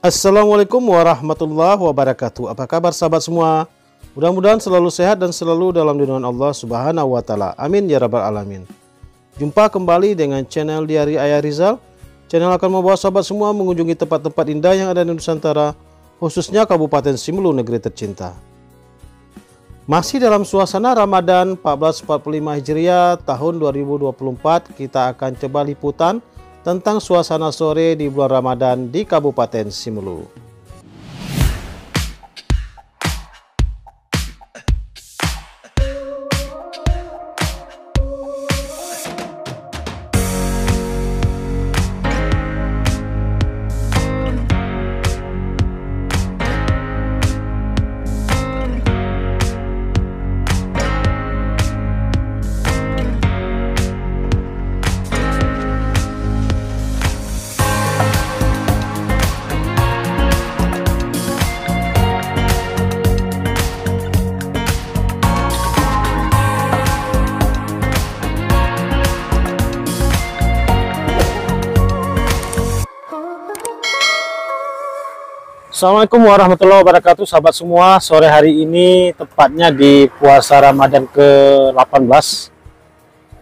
Assalamualaikum warahmatullahi wabarakatuh. Apa kabar sahabat semua? Mudah-mudahan selalu sehat dan selalu dalam lindungan Allah Subhanahu wa Ta'ala. Amin ya Rabbal 'Alamin. Jumpa kembali dengan channel Diari Ayah Rizal. Channel akan membawa sahabat semua mengunjungi tempat-tempat indah yang ada di Nusantara, khususnya Kabupaten Simelu, negeri tercinta. Masih dalam suasana Ramadan 1445 Hijriah tahun 2024, kita akan coba liputan tentang suasana sore di bulan Ramadan di Kabupaten Simelu. Assalamualaikum warahmatullahi wabarakatuh sahabat semua. Sore hari ini tepatnya di puasa Ramadan ke-18,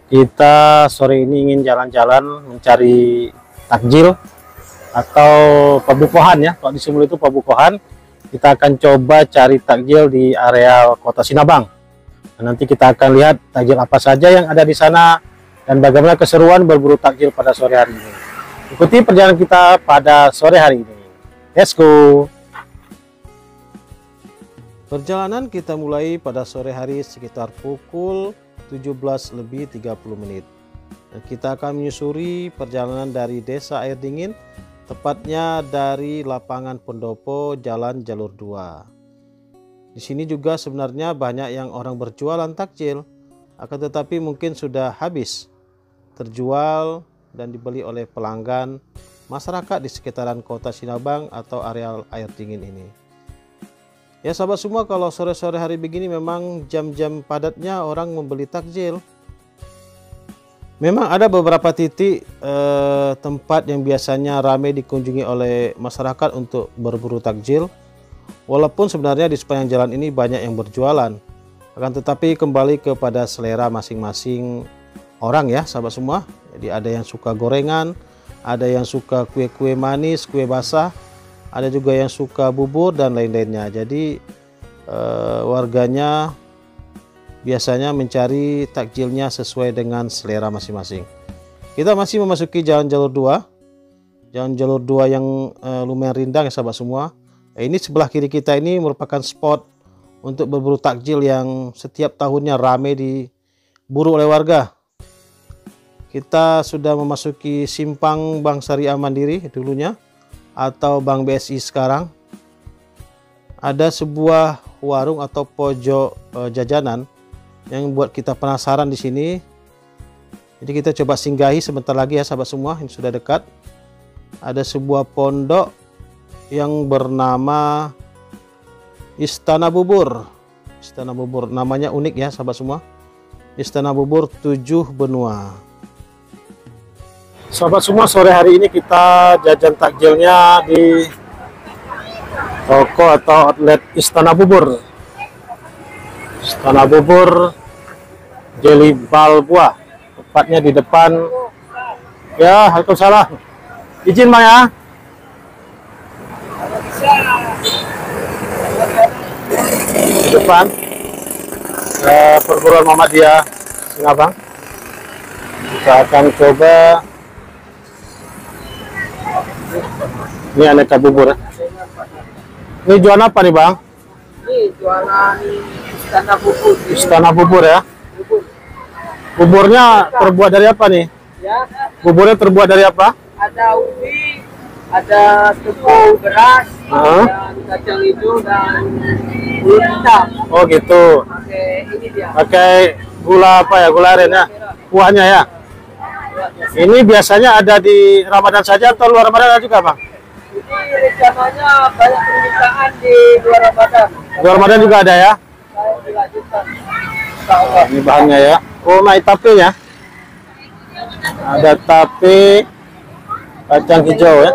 kita sore ini ingin jalan-jalan mencari takjil atau pabukohan ya. Kalau di Simelu itu pabukohan. Kita akan coba cari takjil di area kota Sinabang. Dan nanti kita akan lihat takjil apa saja yang ada di sana dan bagaimana keseruan berburu takjil pada sore hari ini. Ikuti perjalanan kita pada sore hari ini. Let's go. Perjalanan kita mulai pada sore hari sekitar pukul 17:30. Dan kita akan menyusuri perjalanan dari Desa Air Dingin, tepatnya dari lapangan Pendopo, Jalan Jalur 2. Di sini juga sebenarnya banyak yang orang berjualan takjil, akan tetapi mungkin sudah habis terjual dan dibeli oleh pelanggan masyarakat di sekitaran kota Sinabang atau areal air dingin ini. Ya sahabat semua, kalau sore-sore hari begini memang jam-jam padatnya orang membeli takjil. Memang ada beberapa titik tempat yang biasanya ramai dikunjungi oleh masyarakat untuk berburu takjil. Walaupun sebenarnya di sepanjang jalan ini banyak yang berjualan. Akan tetapi kembali kepada selera masing-masing orang ya sahabat semua. Jadi ada yang suka gorengan, ada yang suka kue-kue manis, kue basah, ada juga yang suka bubur dan lain-lainnya. Jadi warganya biasanya mencari takjilnya sesuai dengan selera masing-masing. Kita masih memasuki Jalan Jalur 2. Jalan Jalur 2 yang lumayan rindang ya sahabat semua. Ini sebelah kiri kita ini merupakan spot untuk berburu takjil yang setiap tahunnya ramai diburu oleh warga. Kita sudah memasuki simpang Bank Syariah Mandiri dulunya atau Bank BSI sekarang. Ada sebuah warung atau pojok jajanan yang buat kita penasaran di sini. Jadi kita coba singgahi sebentar lagi ya sahabat semua, ini sudah dekat. Ada sebuah pondok yang bernama Istana Bubur. Istana Bubur, namanya unik ya sahabat semua. Istana Bubur 7 Benua. Sahabat semua, sore hari ini kita jajan takjilnya di toko atau outlet Istana Bubur. Istana Bubur Jeli Balbuah, tepatnya di depan. Ya, waalaikumsalam. Izin Bang ya. Di depan perguruan Muhammadiyah Sinabang. Kita akan coba. Ini aneka bubur ya. Ini jualan apa nih Bang? Ini jualan Istana Bubur. Istana Bubur ya. Bubur. Buburnya terbuat dari apa nih? Ya, Buburnya terbuat dari apa? ada ubi, ada tepung beras, Heeh. dan kacang hijau dan gula hitam. Oh gitu. Oke, ini dia. Pakai gula apa ya? Gula aren ya. Kuahnya ya. Ini biasanya ada di Ramadan saja atau luar Ramadan ada juga Bang? Ini rencananya banyak permintaan di luar Ramadan. Luar Ramadan juga ada ya. Saya dilanjutkan. Ini bahannya ya. Oh, naik tapenya. Ada tape, kacang hijau ya.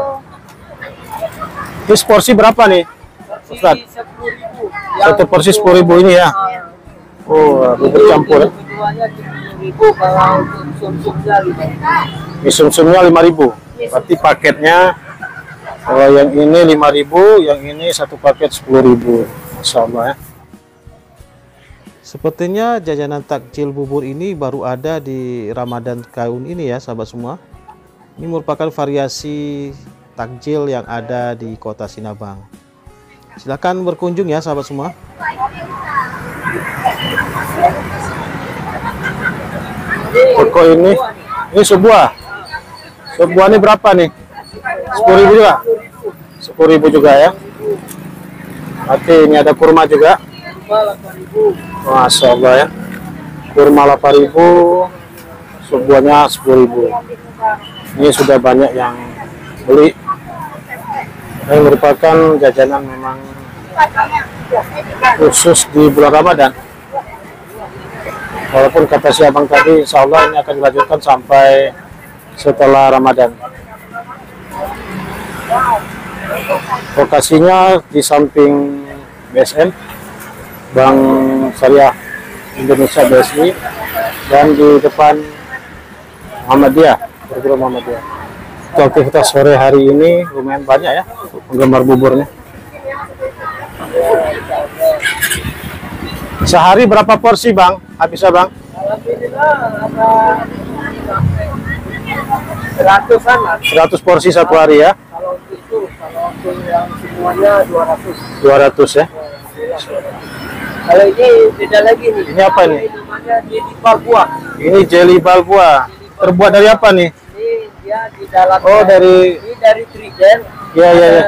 Ini porsi berapa nih, Ustaz? 10.000. Satu porsi 10.000 ini ya. Oh, bubur campur ya. Keduanya 10.000, kalau untuk sum-sumnya 5.000. Ini sum-sumnya 5.000. Berarti paketnya kalau yang ini 5.000, yang ini satu paket 10.000. Masya Allah ya. Sepertinya jajanan takjil bubur ini baru ada di Ramadan tahun ini ya sahabat semua. Ini merupakan variasi takjil yang ada di kota Sinabang. Silakan berkunjung ya sahabat semua. Toko ini sebuah ini berapa nih? 10.000 juga? 10.000 juga ya. Oke, ini ada kurma juga. 8.000. Masya Allah ya. Kurma 8.000, sebuahnya 10.000. Ini sudah banyak yang beli. Ini merupakan jajanan memang khusus di bulan Ramadan. Walaupun kata si abang tadi, insya Allah ini akan dilanjutkan sampai setelah Ramadan. Lokasinya di samping BSN, Bank Syariah Indonesia BSI, dan di depan Muhammadiyah, perguruan Muhammadiyah. Aktivitas sore hari ini lumayan banyak ya, penggemar buburnya. Sehari berapa porsi bang? Habisnya bang? Alhamdulillah ada 100-an lah. 100 porsi satu hari ya? Kalau untuk yang semuanya 200. 200 ya? Kalau ini beda lagi nih. Ini apa nih? Ini namanya jelly balbua. Ini jelly balbua. Terbuat dari apa nih? Ini dia di dalam. Oh, dari. Ini dari trigen. Iya iya iya.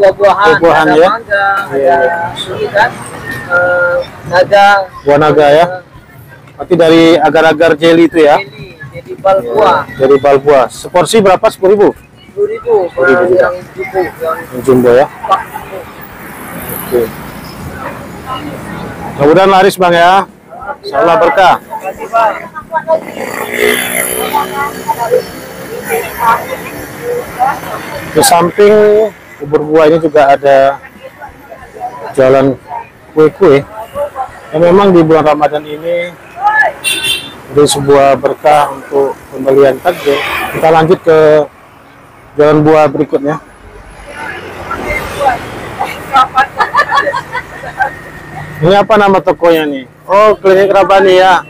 Buah-buahan. Buah-buahan ada ya? mangga, Iya, ada ini kan. Naga. Buah naga ya? Berarti dari agar-agar jelly itu ya? Jelly balbua. Jelly balbua. Seporsi berapa? 10.000? 10.000. 10.000 juga. Yang jumbo. Yang jumbo ya? Pak. Oke. Mudah-mudahan laris bang ya. Insyaallah berkah. Terima kasih Pak. Di samping bubur buah ini juga ada jualan kue-kue yang memang di bulan Ramadan ini jadi sebuah berkah untuk pembelian takjil. Kita lanjut ke jalan buah berikutnya. Ini apa nama tokonya nih? Oh, Klinik Rabbani ya.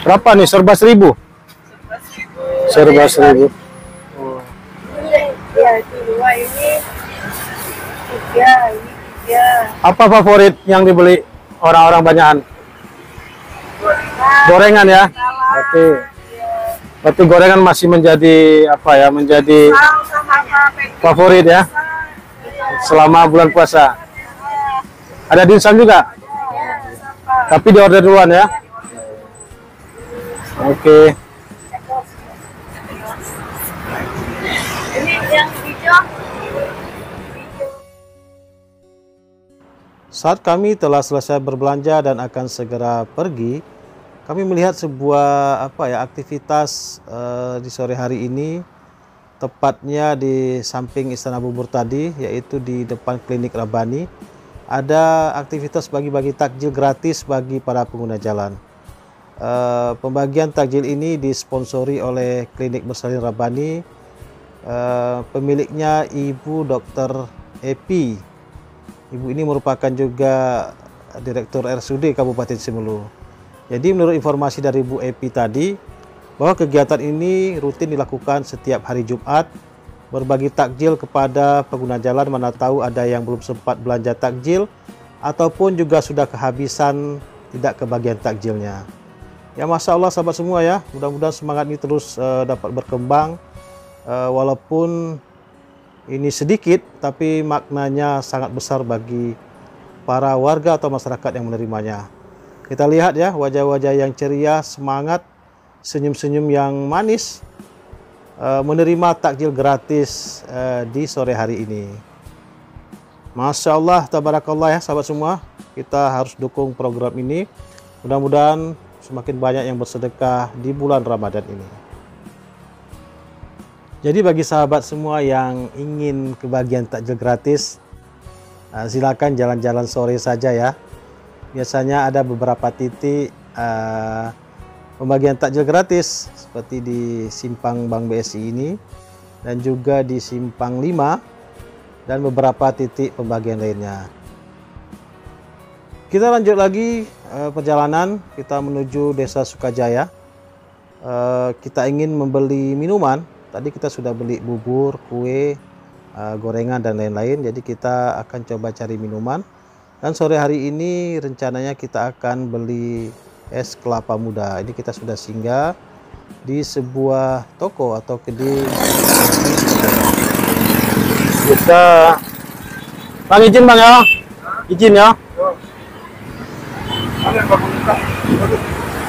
Berapa nih? Serba 1.000? Serba 1.000. Oh. Ya, itu dua ini 3, ini 3. Apa favorit yang dibeli orang-orang banyakan? Gorengan ya? Berarti gorengan masih menjadi apa ya? Menjadi favorit ya? Selama bulan puasa. Ada dimsum juga? Tapi di order duluan ya? Oke. Ini yang hijau. Saat kami telah selesai berbelanja dan akan segera pergi, kami melihat sebuah aktivitas di sore hari ini, tepatnya di samping Istana Bubur tadi, yaitu di depan Klinik Rabbani. Ada aktivitas bagi-bagi takjil gratis bagi para pengguna jalan. Pembagian takjil ini disponsori oleh Klinik Bersalin Rabbani. Pemiliknya Ibu Dr. Epi. Ibu ini merupakan juga Direktur RSUD Kabupaten Simelu. Jadi menurut informasi dari Bu Epi tadi, bahwa kegiatan ini rutin dilakukan setiap hari Jumat, berbagi takjil kepada pengguna jalan mana tahu ada yang belum sempat belanja takjil ataupun juga sudah kehabisan tidak kebagian takjilnya. Ya Masya Allah sahabat semua ya, mudah-mudahan semangat ini terus dapat berkembang, walaupun ini sedikit tapi maknanya sangat besar bagi para warga atau masyarakat yang menerimanya. Kita lihat ya wajah-wajah yang ceria, semangat, senyum-senyum yang manis menerima takjil gratis di sore hari ini. Masya Allah, tabarakallah ya sahabat semua, kita harus dukung program ini. Mudah-mudahan semakin banyak yang bersedekah di bulan Ramadan ini. Jadi bagi sahabat semua yang ingin kebagian takjil gratis, silakan jalan-jalan sore saja ya. Biasanya ada beberapa titik pembagian takjil gratis seperti di Simpang Bank BSI ini dan juga di Simpang 5 dan beberapa titik pembagian lainnya. Kita lanjut lagi perjalanan, kita menuju Desa Sukajaya. Kita ingin membeli minuman. Tadi kita sudah beli bubur, kue, gorengan dan lain-lain. Jadi kita akan coba cari minuman. Dan sore hari ini rencananya kita akan beli es kelapa muda. Ini kita sudah singgah di sebuah toko atau kedai. Kita Bang, izin Bang ya. Izin ya.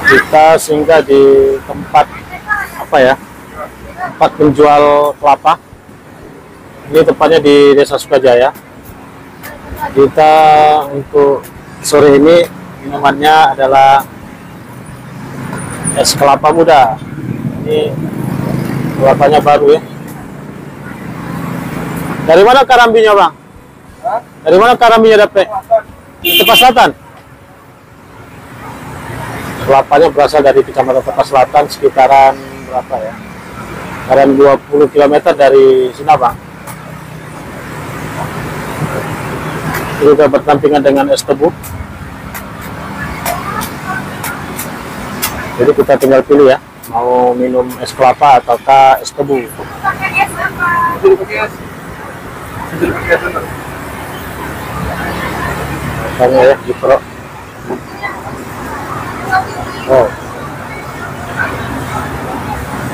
Kita singgah di tempat apa ya? Tempat penjual kelapa. Ini tempatnya di Desa Sukajaya. Kita untuk sore ini minumannya adalah es kelapa muda. Ini kelapanya baru ya. Dari mana karambinya Bang? Dari mana karambinya dapat? Tepas Selatan. Kelapanya berasal dari Kecamatan Tepas Selatan, sekitaran berapa ya? Sekitaran 20 km dari Sinabang. Juga berdampingan dengan es tebu. Jadi kita tinggal pilih ya, mau minum es kelapa ataukah es tebu. Makanya ya, Jipro. Oh,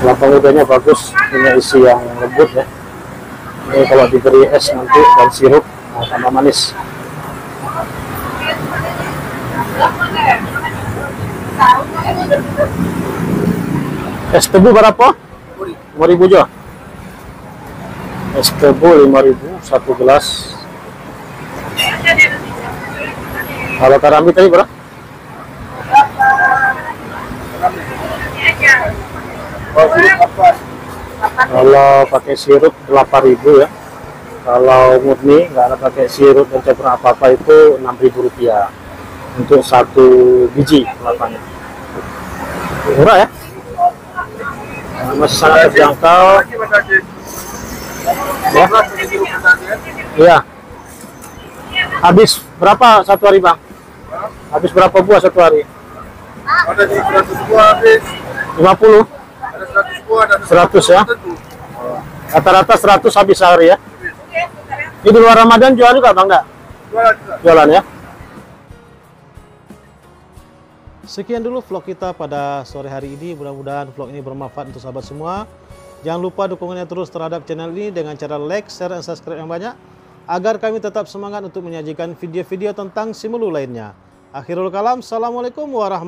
kelapa mudanya bagus, punya isi yang lembut ya. Ini kalau diberi es nanti dan sirup tambah manis. Es tebu berapa? 5.000 jo. Es tebu 5.000 satu gelas. Kalau karambi tadi berapa? Kalau pakai sirup 8.000 ya. Kalau murni nggak ada pakai sirup dan campuran apa-apa itu Rp6.000 untuk satu biji kelapanya. Murah ya, masih sangat terjangkau ya. Iya. Habis berapa satu hari Bang? Habis berapa buah satu hari? Ada di 100 buah habis. 50? Ada 100 buah dan 100 ya? Rata-rata 100 habis sehari ya? Ini di luar Ramadan jual juga Bang nggak? Jualan ya? Sekian dulu vlog kita pada sore hari ini. Mudah-mudahan vlog ini bermanfaat untuk sahabat semua. Jangan lupa dukungannya terus terhadap channel ini dengan cara like, share, dan subscribe yang banyak agar kami tetap semangat untuk menyajikan video-video tentang Simelu lainnya. Akhirul kalam, assalamualaikum warahmatullahi wabarakatuh.